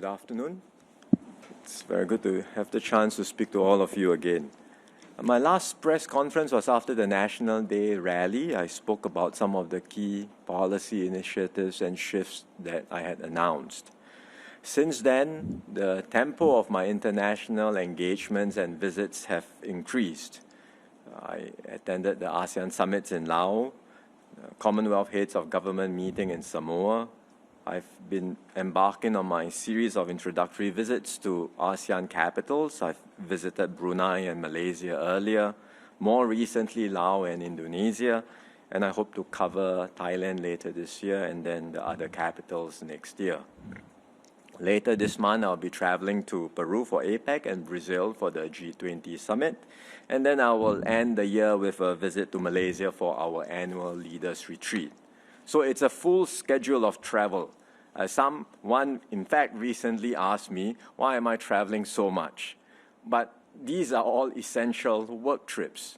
afternoon. It's very good to have the chance to speak to all of you again. My last press conference was after the National Day rally. I spoke about some of the key policy initiatives and shifts that I had announced. Since then, the tempo of my international engagements and visits have increased. I attended the ASEAN summits in Laos, the Commonwealth Heads of Government meeting in Samoa. I've been embarking on my series of introductory visits to ASEAN capitals. I've visited Brunei and Malaysia earlier, more recently Laos and Indonesia, and I hope to cover Thailand later this year and then the other capitals next year. Later this month, I'll be traveling to Peru for APEC and Brazil for the G20 summit, and then I will end the year with a visit to Malaysia for our annual leaders retreat. So it's a full schedule of travel. Someone, in fact, recently asked me, why am I traveling so much? But these are all essential work trips.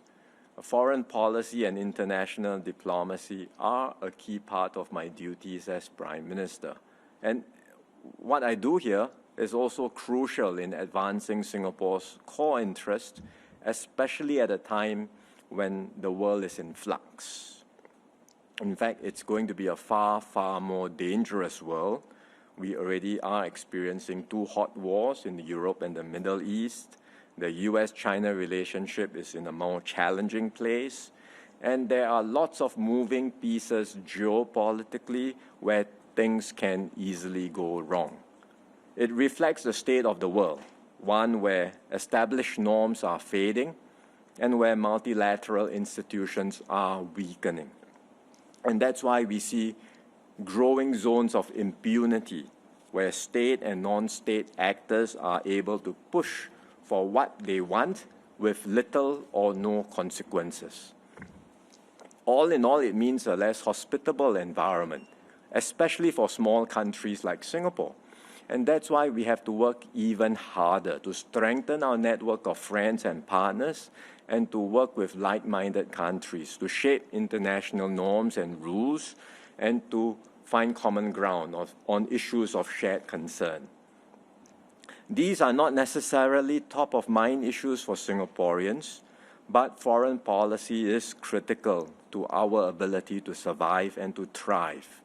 Foreign policy and international diplomacy are a key part of my duties as Prime Minister. And what I do here is also crucial in advancing Singapore's core interest, especially at a time when the world is in flux. In fact, it's going to be a far, far more dangerous world. We already are experiencing two hot wars in Europe and the Middle East. The US-China relationship is in a more challenging place. And there are lots of moving pieces geopolitically where things can easily go wrong. It reflects the state of the world, one where established norms are fading and where multilateral institutions are weakening. And that's why we see growing zones of impunity where state and non-state actors are able to push for what they want with little or no consequences. All in all, it means a less hospitable environment, especially for small countries like Singapore. And that's why we have to work even harder to strengthen our network of friends and partners and to work with like-minded countries to shape international norms and rules and to find common ground on issues of shared concern. These are not necessarily top-of-mind issues for Singaporeans, but foreign policy is critical to our ability to survive and to thrive.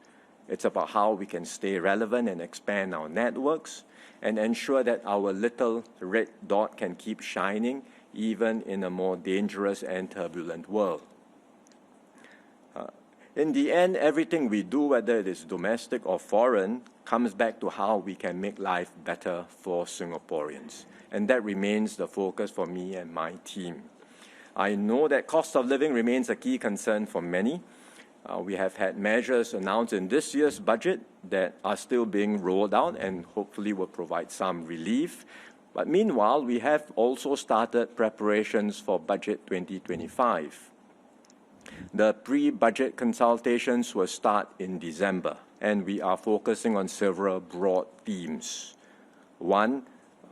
It's about how we can stay relevant and expand our networks and ensure that our little red dot can keep shining even in a more dangerous and turbulent world. In the end, everything we do, whether it is domestic or foreign, comes back to how we can make life better for Singaporeans. And that remains the focus for me and my team. I know that cost of living remains a key concern for many. We have had measures announced in this year's budget that are still being rolled out and hopefully will provide some relief. But meanwhile, we have also started preparations for Budget 2025. The pre-budget consultations will start in December, and we are focusing on several broad themes. One,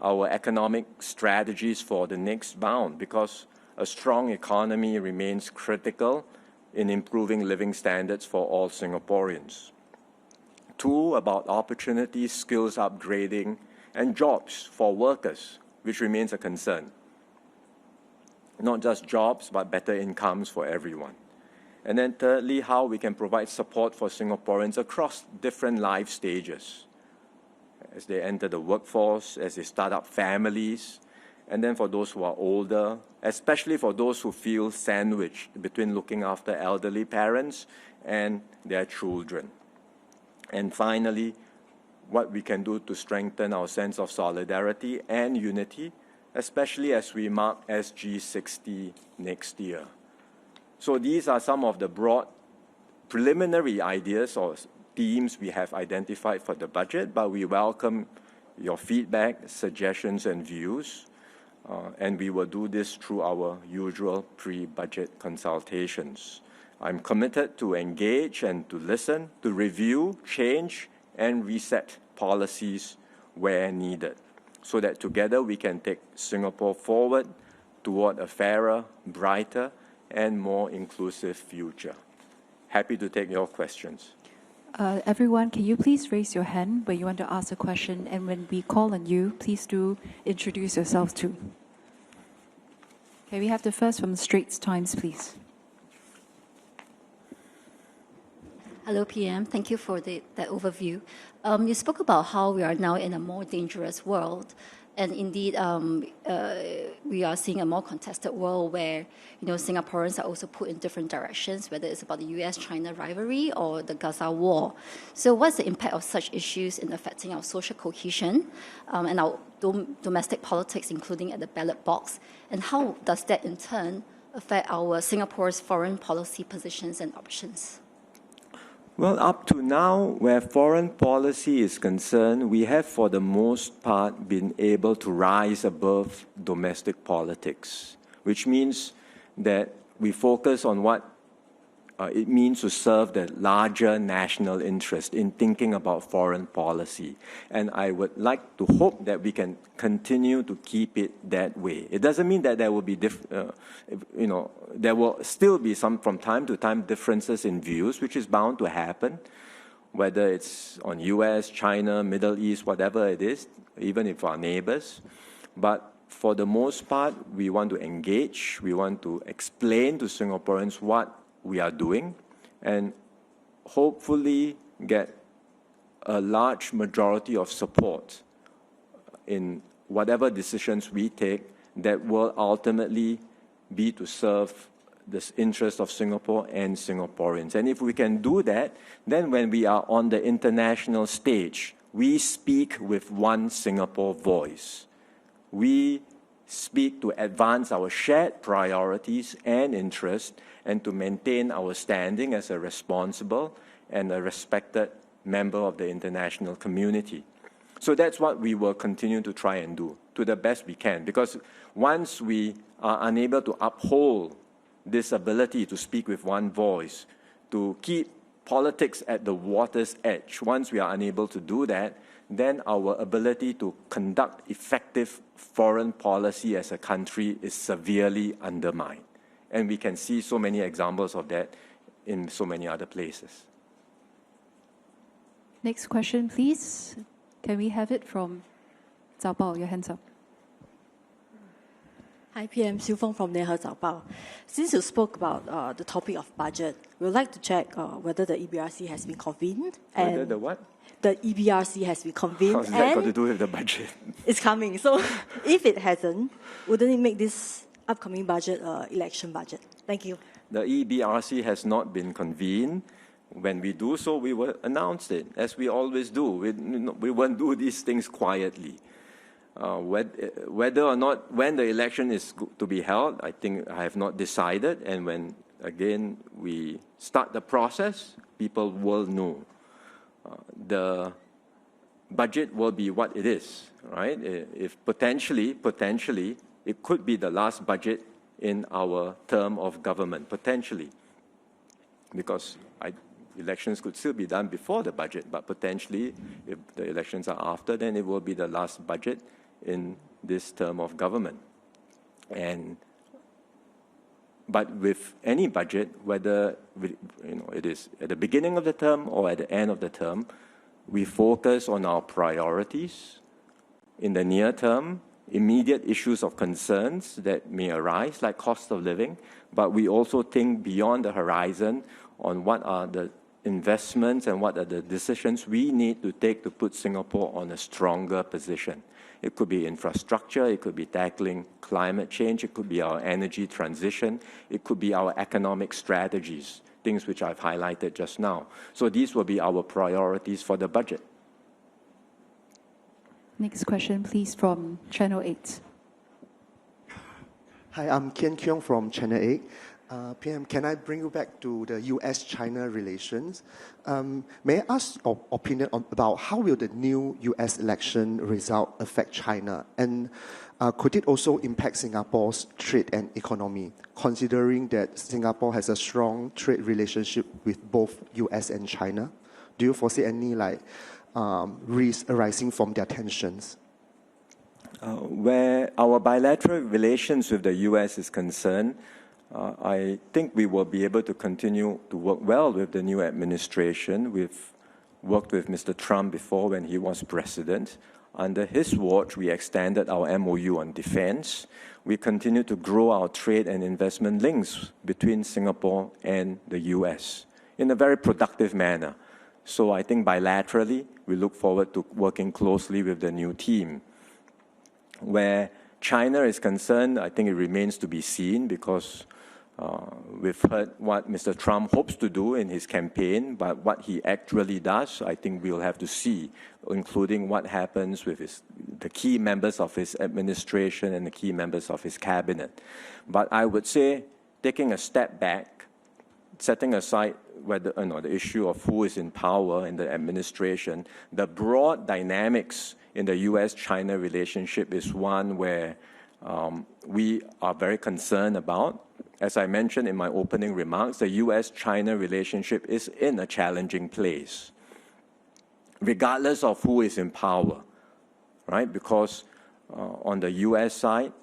our economic strategies for the next bound, because a strong economy remains critical in improving living standards for all Singaporeans. Two, about opportunities, skills upgrading, and jobs for workers, which remains a concern. Not just jobs, but better incomes for everyone. And then thirdly, how we can provide support for Singaporeans across different life stages, as they enter the workforce, as they start up families, and then for those who are older, especially for those who feel sandwiched between looking after elderly parents and their children. And finally, what we can do to strengthen our sense of solidarity and unity, especially as we mark SG60 next year. So these are some of the broad preliminary ideas or themes we have identified for the budget, but we welcome your feedback, suggestions, and views. And we will do this through our usual pre-budget consultations. I'm committed to engage and to listen, to review, change, and reset policies where needed, so that together we can take Singapore forward toward a fairer, brighter, and more inclusive future. Happy to take your questions. Everyone, can you please raise your hand when you want to ask a question? And when we call on you, please do introduce yourself too. Okay, we have the first from Straits Times, please. Hello, PM. Thank you for that overview. You spoke about how we are now in a more dangerous world. And indeed, we are seeing a more contested world where, Singaporeans are also put in different directions, whether it's about the US-China rivalry or the Gaza war. So what's the impact of such issues in affecting our social cohesion and our domestic politics, including at the ballot box? And how does that, in turn, affect our Singapore's foreign policy positions and options? Well, up to now, where foreign policy is concerned, we have, for the most part, been able to rise above domestic politics, which means that we focus on what it means to serve the larger national interest in thinking about foreign policy. And I would like to hope that we can continue to keep it that way. It doesn't mean that there will be, there will still be some, from time to time, differences in views, which is bound to happen, whether it's on US, China, Middle East, whatever it is, even if our neighbors. But for the most part, we want to engage, we want to explain to Singaporeans what we are doing, and hopefully get a large majority of support in whatever decisions we take that will ultimately be to serve the interest of Singapore and Singaporeans. And if we can do that, then when we are on the international stage, we speak with one Singapore voice. We speak to advance our shared priorities and interests and to maintain our standing as a responsible and a respected member of the international community. So that's what we will continue to try and do to the best we can, because once we are unable to uphold this ability to speak with one voice, to keep politics at the water's edge, once we are unable to do that, then our ability to conduct effective foreign policy as a country is severely undermined. And we can see so many examples of that in so many other places. Next question, please. Can we have it from Zhao Bao? Your hands up. Hi, PM. Siu Feng from Neha Zhao Bao. Since you spoke about the topic of budget, we would like to check whether the EBRC has been convened. Whether the what? The EBRC has been convened. How's that got to do with the budget? It's coming. So if it hasn't, wouldn't it make this upcoming budget election budget? Thank you. The EBRC has not been convened. When we do so, we will announce it, as we always do. We won't do these things quietly. Whether or not, when the election is to be held, I think I have not decided. And when, again, we start the process, people will know. The budget will be what it is, right? If potentially, it could be the last budget in our term of government, potentially. Because elections could still be done before the budget, but potentially, if the elections are after, then it will be the last budget in this term of government. But with any budget, whether it is at the beginning of the term or at the end of the term, we focus on our priorities in the near term, immediate issues of concerns that may arise, like cost of living, but we also think beyond the horizon on what are the investments and what are the decisions we need to take to put Singapore on a stronger position. It could be infrastructure, it could be tackling climate change, it could be our energy transition, it could be our economic strategies, things which I've highlighted just now. So these will be our priorities for the budget. Next question, please, from Channel 8. Hi, I'm Kian Keong from Channel 8. PM, can I bring you back to the US-China relations? May I ask your opinion about how will the new US election result affect China? And could it also impact Singapore's trade and economy, considering that Singapore has a strong trade relationship with both US and China? Do you foresee any risks arising from their tensions? Where our bilateral relations with the US is concerned, I think we will be able to continue to work well with the new administration, with worked with Mr. Trump before when he was president. Under his watch, we extended our MOU on defense. We continue to grow our trade and investment links between Singapore and the US in a very productive manner. So I think bilaterally, we look forward to working closely with the new team. Where China is concerned, I think it remains to be seen because we've heard what Mr. Trump hopes to do in his campaign, but what he actually does, I think we'll have to see, including what happens with the key members of his administration and the key members of his cabinet. But I would say, taking a step back, setting aside whether the issue of who is in power in the administration, the broad dynamics in the US-China relationship is one where we are very concerned about. As I mentioned in my opening remarks, the US-China relationship is in a challenging place, regardless of who is in power, right? Because on the US side,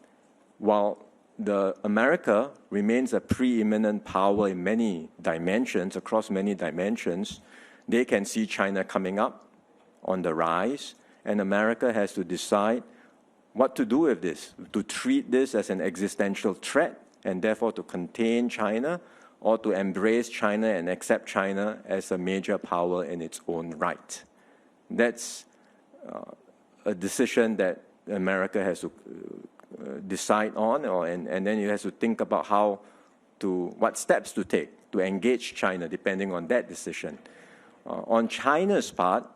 while America remains a preeminent power in many dimensions, across many dimensions, they can see China coming up on the rise, and America has to decide what to do with this, to treat this as an existential threat and therefore to contain China, or to embrace China and accept China as a major power in its own right. That's a decision that America has to decide on, and then it has to think about what steps to take to engage China, depending on that decision. On China's part,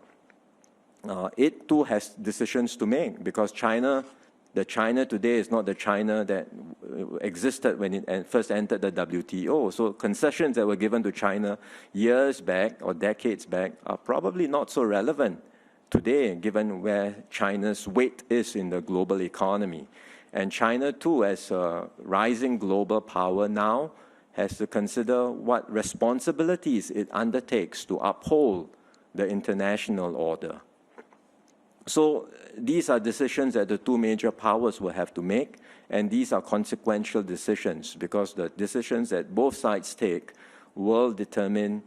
it too has decisions to make, because the China today is not the China that existed when it first entered the WTO. So concessions that were given to China years back or decades back are probably not so relevant today, given where China's weight is in the global economy. And China too, as a rising global power now, has to consider what responsibilities it undertakes to uphold the international order. So these are decisions that the two major powers will have to make, and these are consequential decisions, because the decisions that both sides take will determine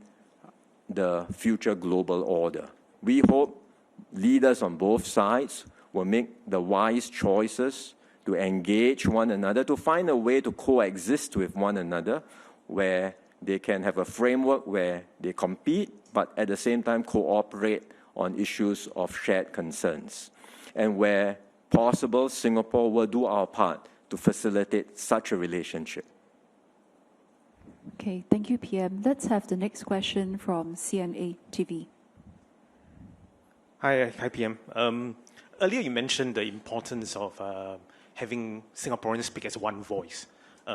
the future global order. We hope leaders on both sides will make the wise choices to engage one another, to find a way to coexist with one another, where they can have a framework where they compete, but at the same time cooperate on issues of shared concerns. And where possible, Singapore will do our part to facilitate such a relationship. Okay, thank you, PM. Let's have the next question from CNA TV. Hi, PM. Earlier you mentioned the importance of having Singaporeans speak as one voice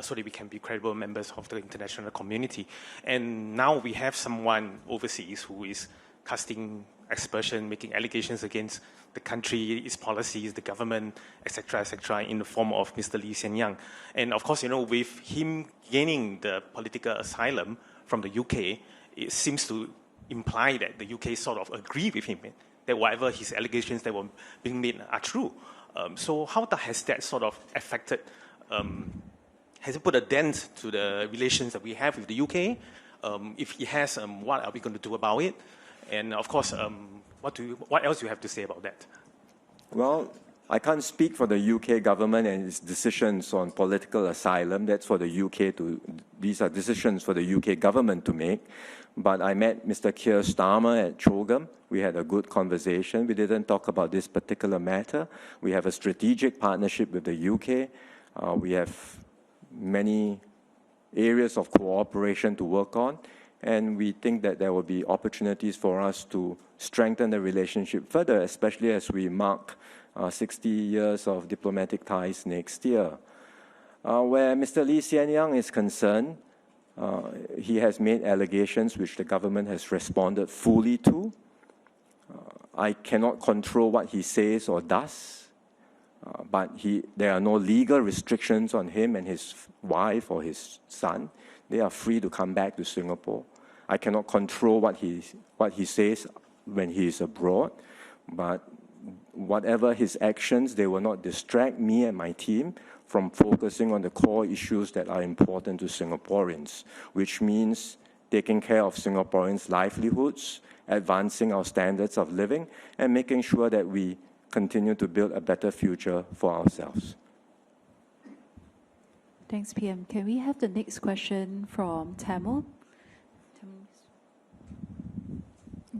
so that we can be credible members of the international community. And now we have someone overseas who is casting aspersion, making allegations against the country, its policies, the government, etc., in the form of Mr. Lee Hsien Yang. And of course, with him gaining the political asylum from the UK, it seems to imply that the UK sort of agree with him, that whatever his allegations that were being made are true. So how has that sort of affected, has it put a dent to the relations that we have with the UK? If it has, what are we going to do about it? And of course, what else do you have to say about that? Well, I can't speak for the UK government and its decisions on political asylum. That's for the UK these are decisions for the UK government to make. But I met Mr. Keir Starmer at Chogam. We had a good conversation. We didn't talk about this particular matter. We have a strategic partnership with the UK. We have many areas of cooperation to work on. And we think that there will be opportunities for us to strengthen the relationship further, especially as we mark 60 years of diplomatic ties next year. Where Mr. Lee Hsien Yang is concerned, he has made allegations which the government has responded fully to. I cannot control what he says or does, but there are no legal restrictions on him and his wife or his son. They are free to come back to Singapore. I cannot control what he says when he is abroad, but whatever his actions, they will not distract me and my team from focusing on the core issues that are important to Singaporeans, which means taking care of Singaporeans' livelihoods advancing our standards of living and making sure that we continue to build a better future for ourselves. Thanks, PM. Can we have the next question from Tamil?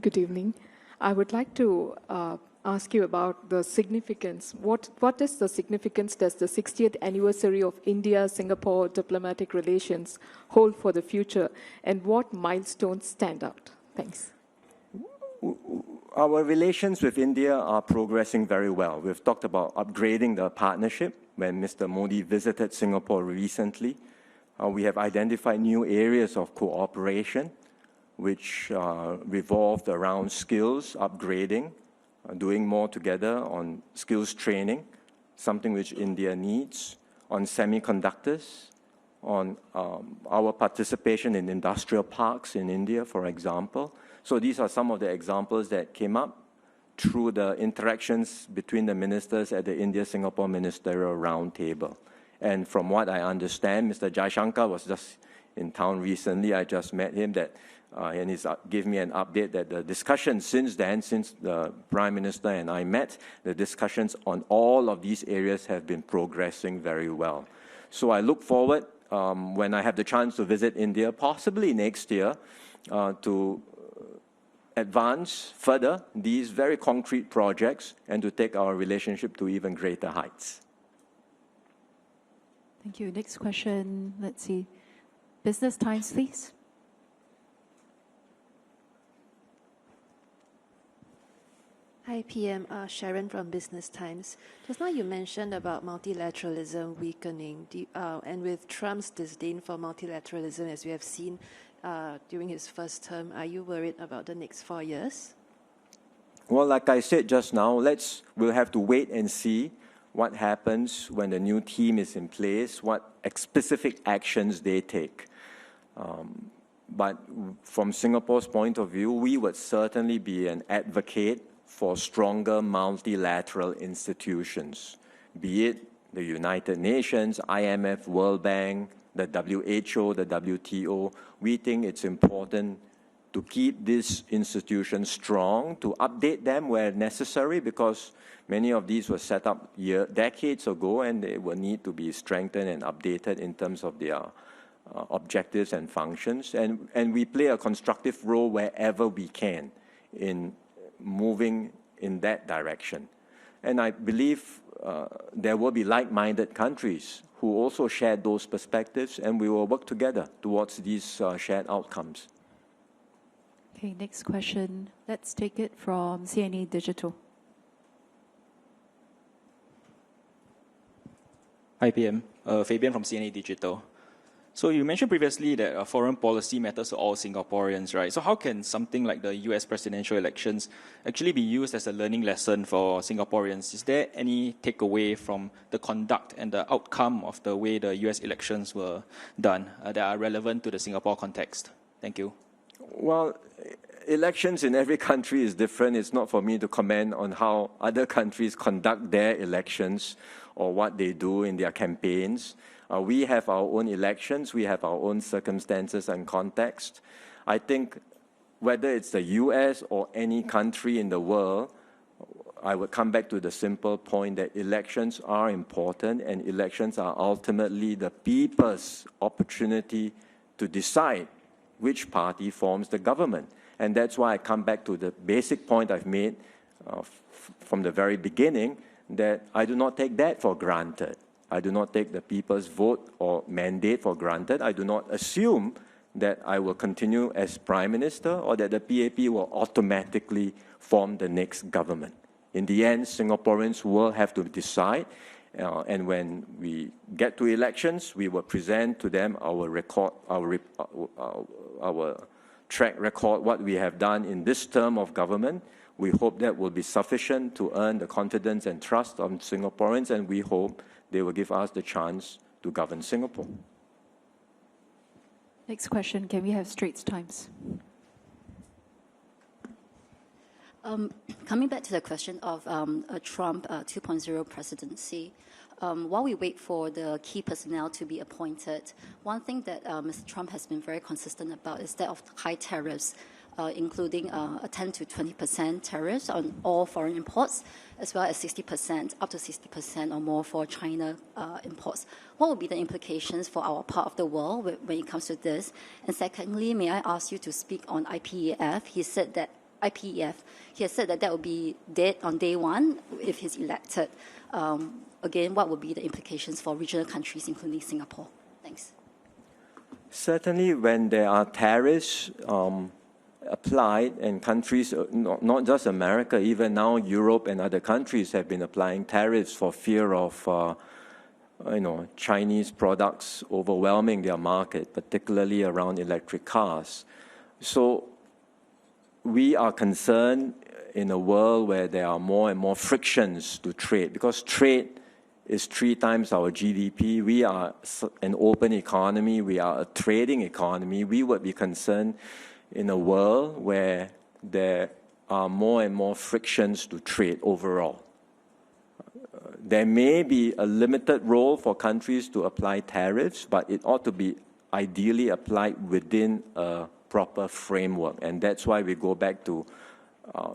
Good evening. I would like to ask you about the significance. What is the significance does the 60th anniversary of India-Singapore diplomatic relations hold for the future, and what milestones stand out? Thanks. Our relations with India are progressing very well. We've talked about upgrading the partnership when Mr. Modi visited Singapore recently. We have identified new areas of cooperation which revolved around skills upgrading, doing more together on skills training, something which India needs, on semiconductors, on our participation in industrial parks in India, for example. So these are some of the examples that came up through the interactions between the ministers at the India-Singapore Ministerial Roundtable. And from what I understand, Mr. Jaishankar was just in town recently. I just met him, and he's gave me an update that the discussions since then, since the Prime Minister and I met, the discussions on all of these areas have been progressing very well. So I look forward, when I have the chance to visit India, possibly next year, to advance further these very concrete projects and to take our relationship to even greater heights. Thank you. Next question, let's see. Business Times, please. Hi, PM. Sharon from Business Times. Just now you mentioned about multilateralism weakening, and with Trump's disdain for multilateralism, as we have seen during his first term, are you worried about the next 4 years? Well, like I said just now, we'll have to wait and see what happens when the new team is in place, what specific actions they take. But from Singapore's point of view, we would certainly be an advocate for stronger multilateral institutions, be it the United Nations, IMF, World Bank, the WHO, the WTO. We think it's important to keep these institutions strong, to update them where necessary, because many of these were set up decades ago, and they will need to be strengthened and updated in terms of their objectives and functions. And we play a constructive role wherever we can in moving in that direction. And I believe there will be like-minded countries who also share those perspectives, and we will work together towards these shared outcomes. Okay, next question. Let's take it from CNA Digital. Hi, PM. Fabian from CNA Digital. So you mentioned previously that foreign policy matters to all Singaporeans, right? So how can something like the US presidential elections actually be used as a learning lesson for Singaporeans? Is there any takeaway from the conduct and the outcome of the way the US elections were done that are relevant to the Singapore context? Thank you. Well, elections in every country is different. It's not for me to comment on how other countries conduct their elections or what they do in their campaigns. We have our own elections, we have our own circumstances and context. I think whether it's the US or any country in the world, I would come back to the simple point that elections are important, and elections are ultimately the people's opportunity to decide which party forms the government. And that's why I come back to the basic point I've made from the very beginning, that I do not take that for granted. I do not take the people's vote or mandate for granted. I do not assume that I will continue as Prime Minister or that the PAP will automatically form the next government. In the end, Singaporeans will have to decide, and when we get to elections, we will present to them our record, our track record, what we have done in this term of government. We hope that will be sufficient to earn the confidence and trust of Singaporeans, and we hope they will give us the chance to govern Singapore. Next question, can we have Straits Times? Coming back to the question of a Trump 2.0 presidency, while we wait for the key personnel to be appointed, one thing that Mr. Trump has been very consistent about is that of high tariffs. including a 10 to 20% tariffs on all foreign imports, as well as 60%, up to 60% or more for China imports. What would be the implications for our part of the world when it comes to this? And secondly, may I ask you to speak on IPEF? He said that he has said that will be dead on day one if he's elected. Again, what would be the implications for regional countries, including Singapore? Thanks. Certainly, when there are tariffs applied, and countries, not just America, even now Europe and other countries have been applying tariffs for fear of Chinese products overwhelming their market, particularly around electric cars. So we are concerned in a world where there are more and more frictions to trade, because trade is 3 times our GDP. We are an open economy. We are a trading economy. We would be concerned in a world where there are more and more frictions to trade overall. There may be a limited role for countries to apply tariffs, but it ought to be ideally applied within a proper framework. And that's why we go back to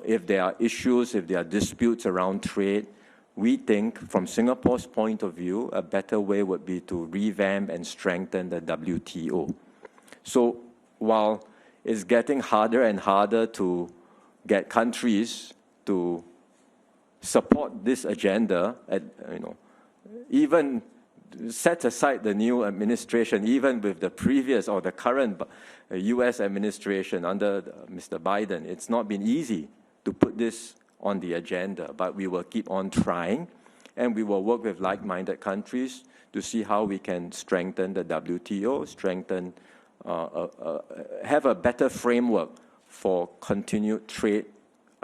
if there are issues, if there are disputes around trade, we think, from Singapore's point of view, a better way would be to revamp and strengthen the WTO. So while it's getting harder and harder to get countries to support this agenda, even set aside the new administration, even with the previous or the current US administration under Mr. Biden, it's not been easy to put this on the agenda, but we will keep on trying, and we will work with like-minded countries to see how we can strengthen the WTO, have a better framework for continued trade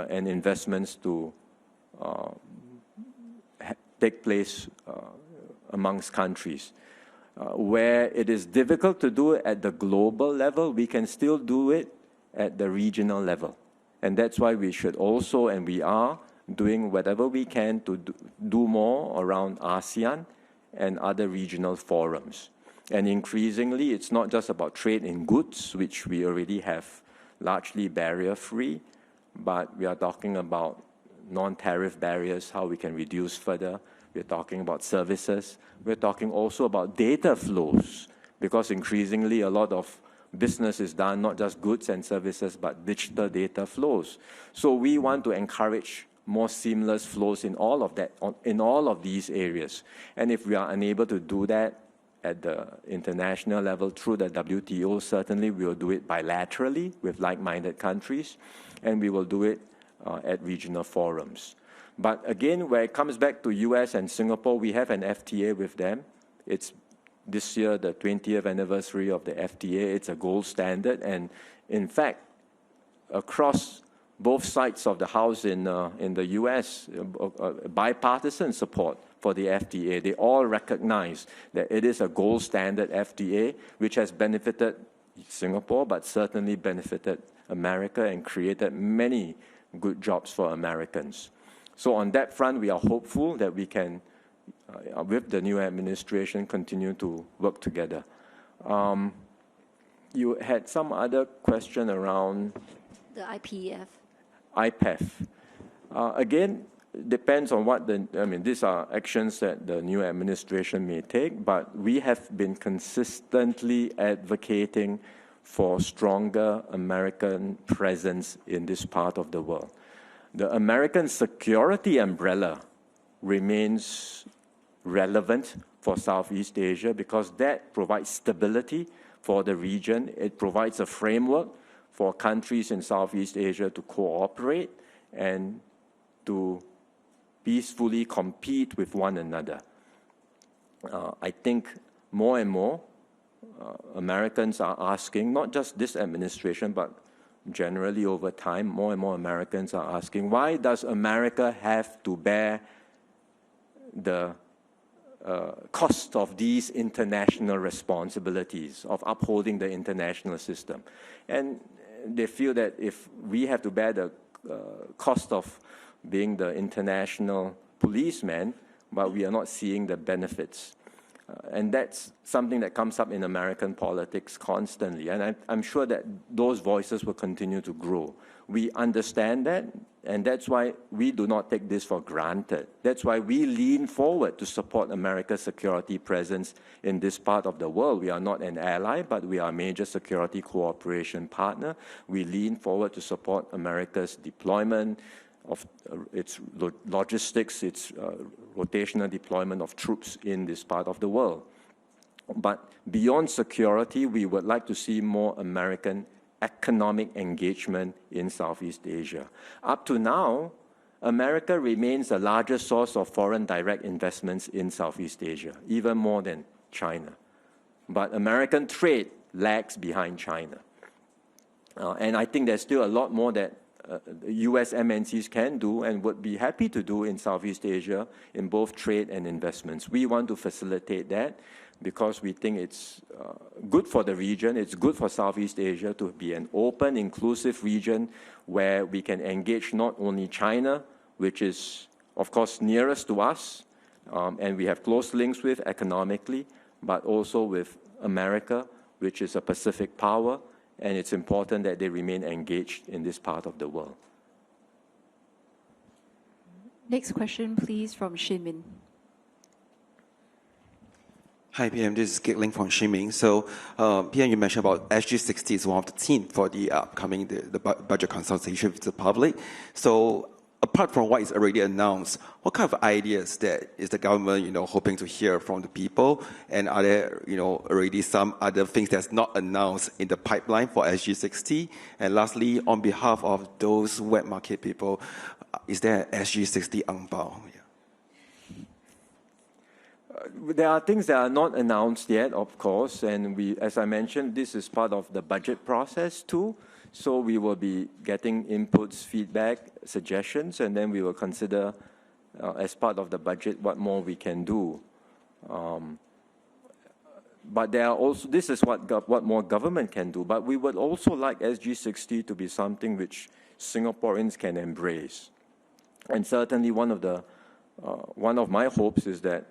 and investments to take place amongst countries. Where it is difficult to do it at the global level, we can still do it at the regional level. And that's why we should also, and we are, doing whatever we can to do more around ASEAN and other regional forums. And increasingly, it's not just about trade in goods, which we already have largely barrier-free, but we are talking about non-tariff barriers, how we can reduce further. We're talking about services. We're talking also about data flows, because increasingly a lot of business is done, not just goods and services, but digital data flows. So we want to encourage more seamless flows in all of that, in all of these areas. And if we are unable to do that at the international level through the WTO, certainly we will do it bilaterally with like-minded countries, and we will do it at regional forums. But again, where it comes back to US and Singapore, we have an FTA with them. It's this year, the 20th anniversary of the FTA. It's a gold standard. And in fact, across both sides of the House in the US, bipartisan support for the FTA. They all recognize that it is a gold standard FTA, which has benefited Singapore, but certainly benefited America and created many good jobs for Americans. So on that front, we are hopeful that we can, with the new administration, continue to work together. You had some other question around the IPEF. IPEF. Again, depends on what these are actions that the new administration may take, but we have been consistently advocating for stronger American presence in this part of the world. The American security umbrella remains relevant for Southeast Asia because that provides stability for the region. It provides a framework for countries in Southeast Asia to cooperate and to peacefully compete with one another. I think more and more Americans are asking, not just this administration, but generally over time, more and more Americans are asking, why does America have to bear the cost of these international responsibilities of upholding the international system? And they feel that if we have to bear the cost of being the international policeman, but we are not seeing the benefits. And that's something that comes up in American politics constantly. And I'm sure that those voices will continue to grow. We understand that, and that's why we do not take this for granted. That's why we lean forward to support America's security presence in this part of the world. We are not an ally, but we are a major security cooperation partner. We lean forward to support America's deployment of its logistics, its rotational deployment of troops in this part of the world. But beyond security, we would like to see more American economic engagement in Southeast Asia. Up to now, America remains the largest source of foreign direct investments in Southeast Asia, even more than China. But American trade lags behind China. And I think there's still a lot more that US MNCs can do and would be happy to do in Southeast Asia in both trade and investments. We want to facilitate that because we think it's good for the region, it's good for Southeast Asia to be an open, inclusive region where we can engage not only China, which is, of course, nearest to us, and we have close links with economically, but also with America, which is a Pacific power, and it's important that they remain engaged in this part of the world. Next question, please, from Shin-Min. Hi, PM. This is Gitling from Ximing. So, PM, you mentioned about SG60 is one of the themes for the upcoming the budget consultation with the public. So, apart from what is already announced, what kind of ideas that is the government, hoping to hear from the people? And are there, already some other things that's not announced in the pipeline for SG60? And lastly, on behalf of those wet market people, is there an SG60 ang bao? There are things that are not announced yet, of course, and as I mentioned, this is part of the budget process too. So we will be getting inputs, feedback, suggestions, and then we will consider as part of the budget what more we can do. But there are also, this is what more government can do, but we would also like SG60 to be something which Singaporeans can embrace. And certainly one of my hopes is that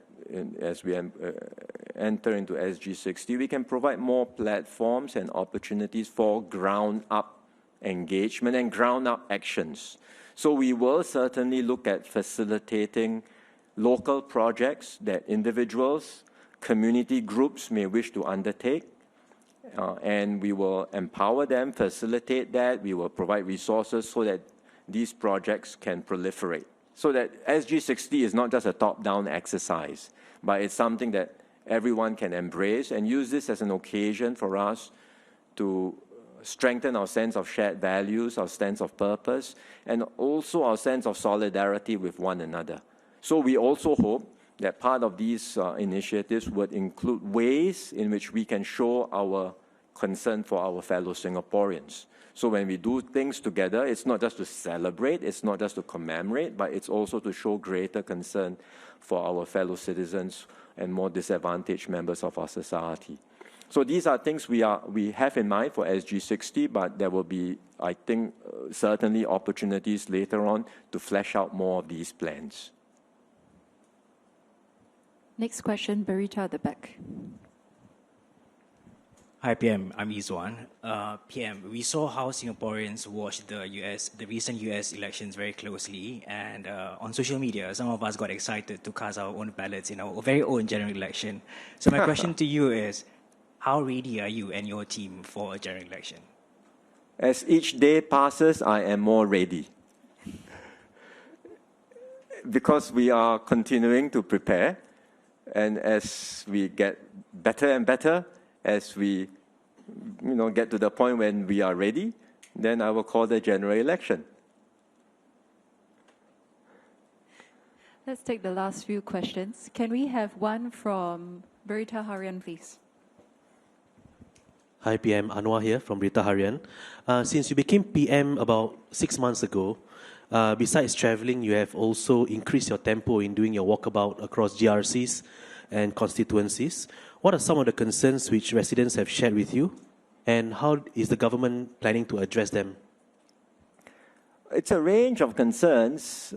as we enter into SG60, we can provide more platforms and opportunities for ground-up engagement and ground-up actions. So we will certainly look at facilitating local projects that individuals, community groups may wish to undertake, and we will empower them, facilitate that. We will provide resources so that these projects can proliferate. So that SG60 is not just a top-down exercise, but it's something that everyone can embrace and use this as an occasion for us to strengthen our sense of shared values, our sense of purpose, and also our sense of solidarity with one another. So we also hope that part of these initiatives would include ways in which we can show our concern for our fellow Singaporeans. So when we do things together, it's not just to celebrate, it's not just to commemorate, but it's also to show greater concern for our fellow citizens and more disadvantaged members of our society. So these are things we have in mind for SG60, but there will be, I think, certainly opportunities later on to flesh out more of these plans. Next question, Berita at the back. Hi, PM. I'm Izwan. PM, we saw how Singaporeans watched the recent US elections very closely, and on social media, some of us got excited to cast our own ballots in our very own general election. So my question to you is, how ready are you and your team for a general election? As each day passes, I am more ready. Because we are continuing to prepare, and as we get better and better, as we get to the point when we are ready, then I will call the general election. Let's take the last few questions. Can we have one from Berita Harian, please? Hi, PM. Anwar here from Berita Harian. Since you became PM about 6 months ago, besides travelling, you have also increased your tempo in doing your walkabout across GRCs and constituencies. What are some of the concerns which residents have shared with you, and how is the government planning to address them? It's a range of concerns.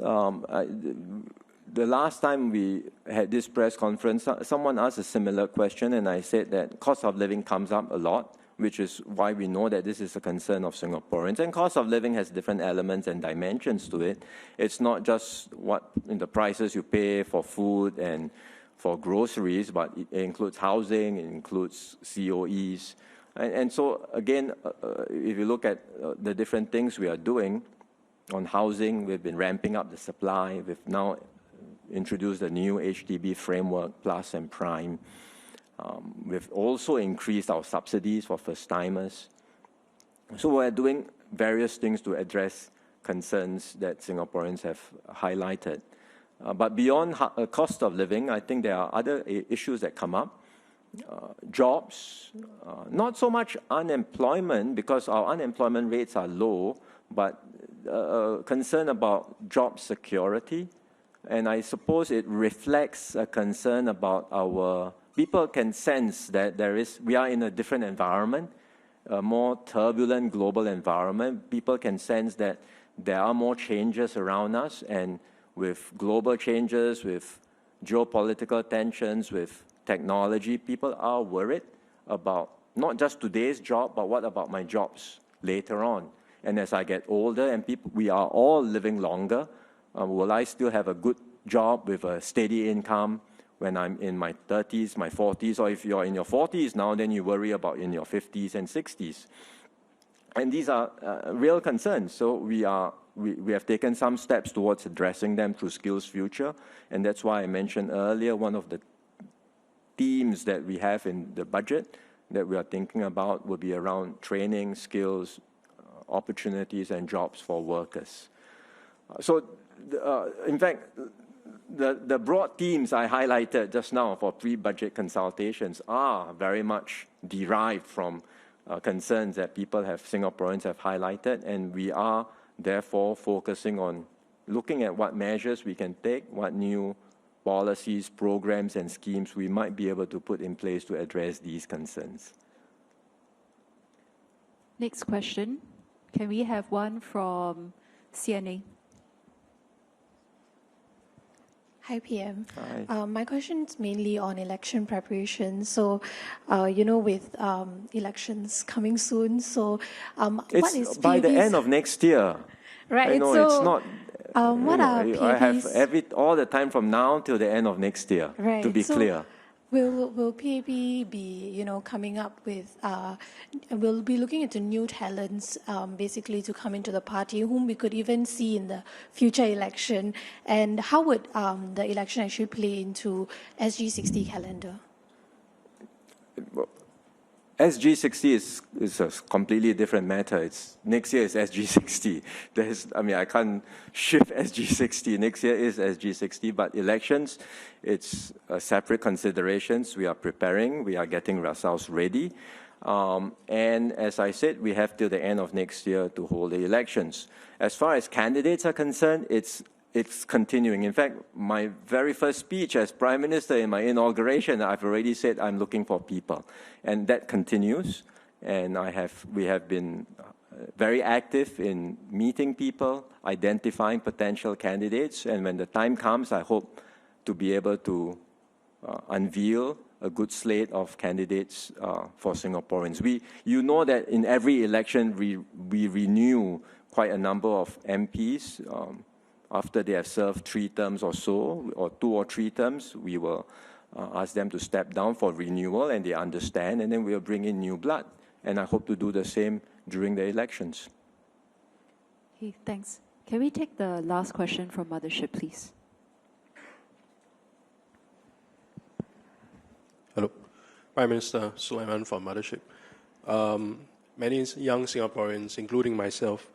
the last time we had this press conference, someone asked a similar question, and I said that cost of living comes up a lot, which is why we know that this is a concern of Singaporeans. And cost of living has different elements and dimensions to it. It's not just what in the prices you pay for food and for groceries, but it includes housing, it includes COEs. And so, again, if you look at the different things we are doing on housing, we've been ramping up the supply. We've now introduced a new HDB framework, Plus and Prime. We've also increased our subsidies for first-timers. So we're doing various things to address concerns that Singaporeans have highlighted. But beyond cost of living, I think there are other issues that come up. Jobs, not so much unemployment, because our unemployment rates are low, but concern about job security. And I suppose it reflects a concern about our people can sense that we are in a different environment, a more turbulent global environment. People can sense that there are more changes around us, and with global changes, with geopolitical tensions, with technology, people are worried about not just today's job, but what about my jobs later on? And as I get older and we are all living longer, will I still have a good job with a steady income when I'm in my 30s, my 40s, or if you're in your 40s now, then you worry about in your 50s and 60s. And these are real concerns. So we have taken some steps towards addressing them through Skills Future, and that's why I mentioned earlier one of the themes that we have in the budget that we are thinking about will be around training, skills, opportunities, and jobs for workers. So, in fact, the broad themes I highlighted just now for pre-budget consultations are very much derived from concerns that Singaporeans have highlighted, and we are therefore focusing on looking at what measures we can take, what new policies, programs, and schemes we might be able to put in place to address these concerns. Next question. Can we have one from CNA? Hi, PM. Hi. My question is mainly on election preparation. So, with elections coming soon, so what is by the end of next year. Right. I know so, it's not. What are PAP's... I have all the time from now till the end of next year, right. to be clear. Will PAP be, coming up with, we'll be looking into new talents, basically to come into the party, whom we could even see in the future election, and how would the election actually play into SG60 calendar? Well, SG60 is a completely different matter. Next year is SG60. I can't shift SG60. Next year is SG60, but elections, it's separate considerations. We are preparing. We are getting ourselves ready. And as I said, we have till the end of next year to hold the elections. As far as candidates are concerned, it's continuing. In fact, my very first speech as Prime Minister in my inauguration, I've already said I'm looking for people. And that continues. And we have been very active in meeting people, identifying potential candidates. And when the time comes, I hope to be able to unveil a good slate of candidates for Singaporeans. You know that in every election, we renew quite a number of MPs. After they have served 3 terms or so, or 2 or 3 terms, we will ask them to step down for renewal, and they understand, and then we'll bring in new blood. And I hope to do the same during the elections. Okay, thanks. Can we take the last question from Mothership, please? Hello. Prime Minister Sulaiman from Mothership. Many young Singaporeans, including myself,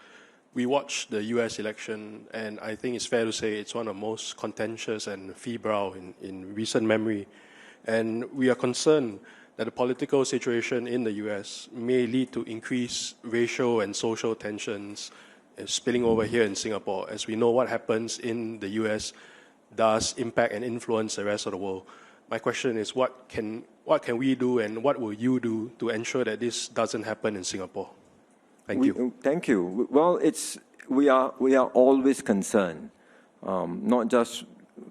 we watched the US election, and I think it's fair to say it's one of the most contentious and febrile in recent memory. And we are concerned that the political situation in the US may lead to increased racial and social tensions spilling over here in Singapore. As we know, what happens in the US does impact and influence the rest of the world. My question is, what can we do, and what will you do to ensure that this doesn't happen in Singapore? Thank you. Thank you. Well, we are always concerned, not just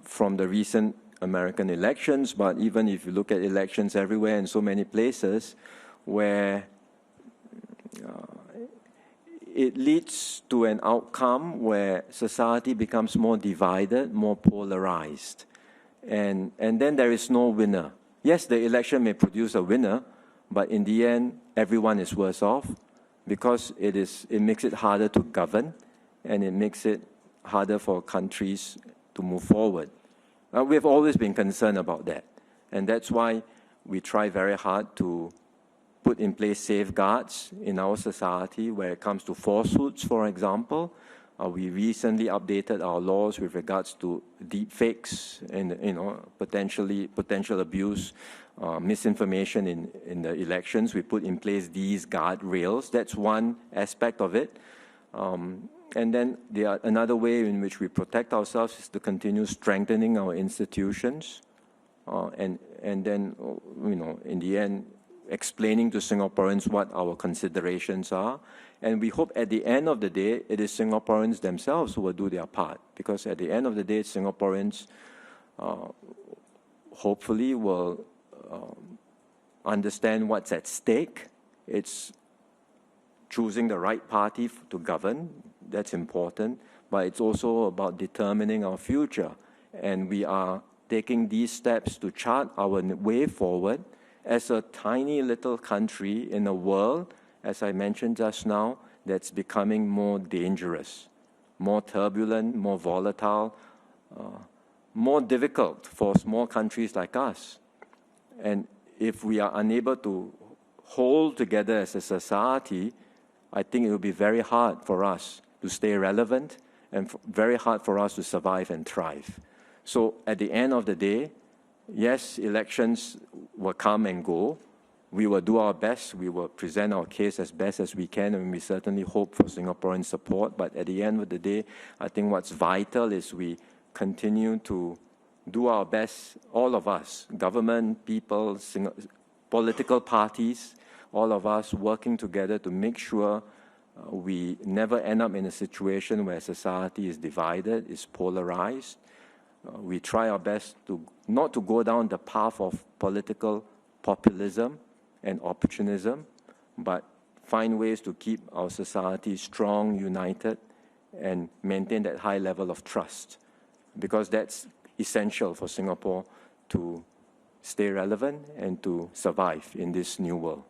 from the recent American elections, but even if you look at elections everywhere in so many places, where it leads to an outcome where society becomes more divided, more polarized. And then there is no winner. Yes, the election may produce a winner, but in the end, everyone is worse off because it makes it harder to govern, and it makes it harder for countries to move forward. We have always been concerned about that, and that's why we try very hard to put in place safeguards in our society where it comes to falsehoods, for example. We recently updated our laws with regards to deepfakes and potential abuse, misinformation in the elections. We put in place these guardrails. That's one aspect of it. And then another way in which we protect ourselves is to continue strengthening our institutions, and then in the end, explaining to Singaporeans what our considerations are. And we hope at the end of the day, it is Singaporeans themselves who will do their part. Because at the end of the day, Singaporeans hopefully will understand what's at stake. It's choosing the right party to govern. That's important. But it's also about determining our future. And we are taking these steps to chart our way forward as a tiny little country in a world, as I mentioned just now, that's becoming more dangerous, more turbulent, more volatile, more difficult for small countries like us. And if we are unable to hold together as a society, I think it will be very hard for us to stay relevant and very hard for us to survive and thrive. So at the end of the day, yes, elections will come and go. We will do our best. We will present our case as best as we can, and we certainly hope for Singaporean support. But at the end of the day, I think what's vital is we continue to do our best, all of us, government, people, political parties, all of us working together to make sure we never end up in a situation where society is divided, is polarized. We try our best not to go down the path of political populism and opportunism, but find ways to keep our society strong, united, and maintain that high level of trust, because that's essential for Singapore to stay relevant and to survive in this new world.